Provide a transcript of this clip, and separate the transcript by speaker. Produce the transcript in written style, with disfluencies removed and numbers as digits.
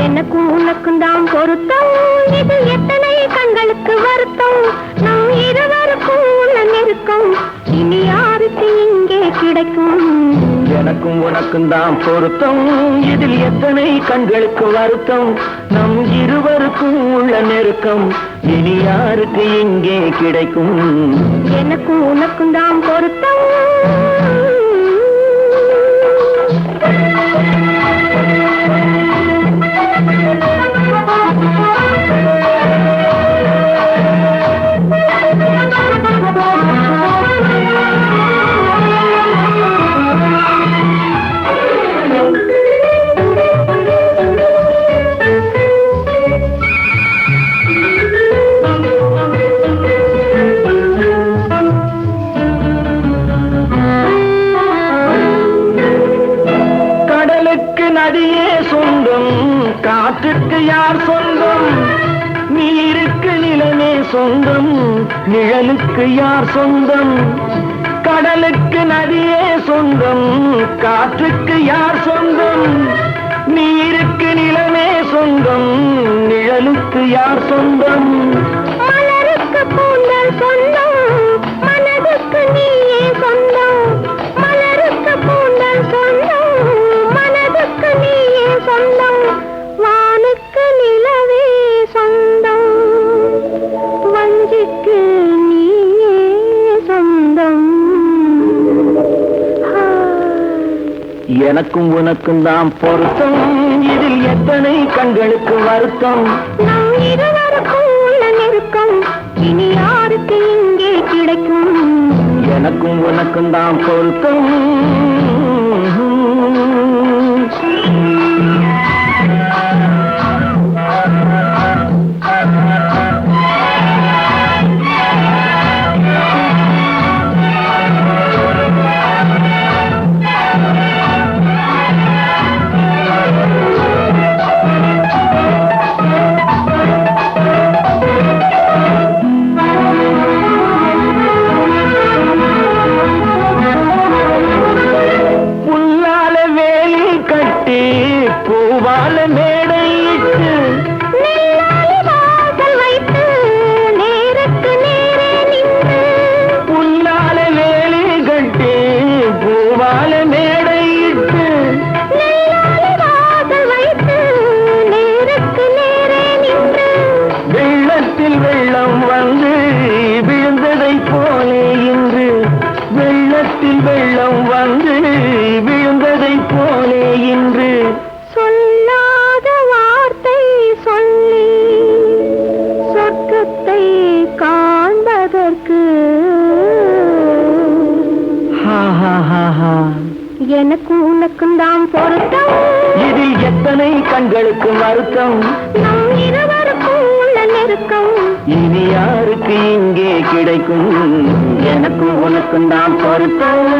Speaker 1: எனக்கும் உனக்கும் தான் பொருத்தம், இது எத்தனை கண்களுக்கு வருத்தம், நம் இருவருக்கும் உள்ள நெருக்கம் இனி யாருக்கு இங்கே கிடைக்கும்.
Speaker 2: எனக்கும் உனக்கும் தான் பொருத்தம், இதில் எத்தனை கண்களுக்கு வருத்தம், நம் இருவருக்கும் உள்ள நெருக்கம் இனி யாருக்கு இங்கே கிடைக்கும்.
Speaker 1: எனக்கும் உனக்கும் தான் பொருத்தம்.
Speaker 2: நதியே சொந்தம், காற்றுக்கு யார் சொந்தம், நீருக்கு நிலமே சொந்தம், நிழலுக்கு யார் சொந்தம். கடலுக்கு நதியே சொந்தம், காற்றுக்கு யார் சொந்தம், நீருக்கு நிலமே சொந்தம், நிழலுக்கு யார் சொந்தம்.
Speaker 1: மலருக்கு பூந்தல் சொந்தம், மனதுக்கு நீயே சொந்தம், மலருக்கு பூந்தல் சொந்தம், நீயே சொந்தம், வானுக்கு நிலவே சொந்தம், வஞ்சிக்கு நீயே சொந்தம்.
Speaker 2: எனக்கும் உனக்கும் தான் பொருத்தம், இதில் எத்தனை கண்களுக்கு வருத்தம்,
Speaker 1: நம் இருவருக்கும் உள்ள நெருக்கம் இனி யாருக்கு இங்கே கிடைக்கும்.
Speaker 2: எனக்கும் உனக்கும் தான் பொருத்தம். பூவால மேடையிட்டு
Speaker 1: வாசல் வைத்து நேருக்கு நேரே நின்று,
Speaker 2: புல்லால வேலி கட்டி பூவால மேடையிட்டு
Speaker 1: வாசல் வைத்து நேருக்கு நேரே நின்று,
Speaker 2: வெள்ளத்தில் வெள்ளம் வந்து விழுந்ததை போலே இன்று, வெள்ளத்தில் வெள்ளம் வந்து விழுந்ததை போலே இன்று.
Speaker 1: சொல்லாத வார்த்தை சொல்லி சொர்க்கத்தை காண்பதற்கு எனக்கும் உனக்கும் தான் பொருத்தம்,
Speaker 2: இதில் எத்தனை கண்களுக்கு வருத்தம்,
Speaker 1: நம் இருவருக்கும் உள்ள நெருக்கம்
Speaker 2: இனி யாருக்கு இங்கே கிடைக்கும். எனக்கும் உனக்கும் தான் பொருத்தம்.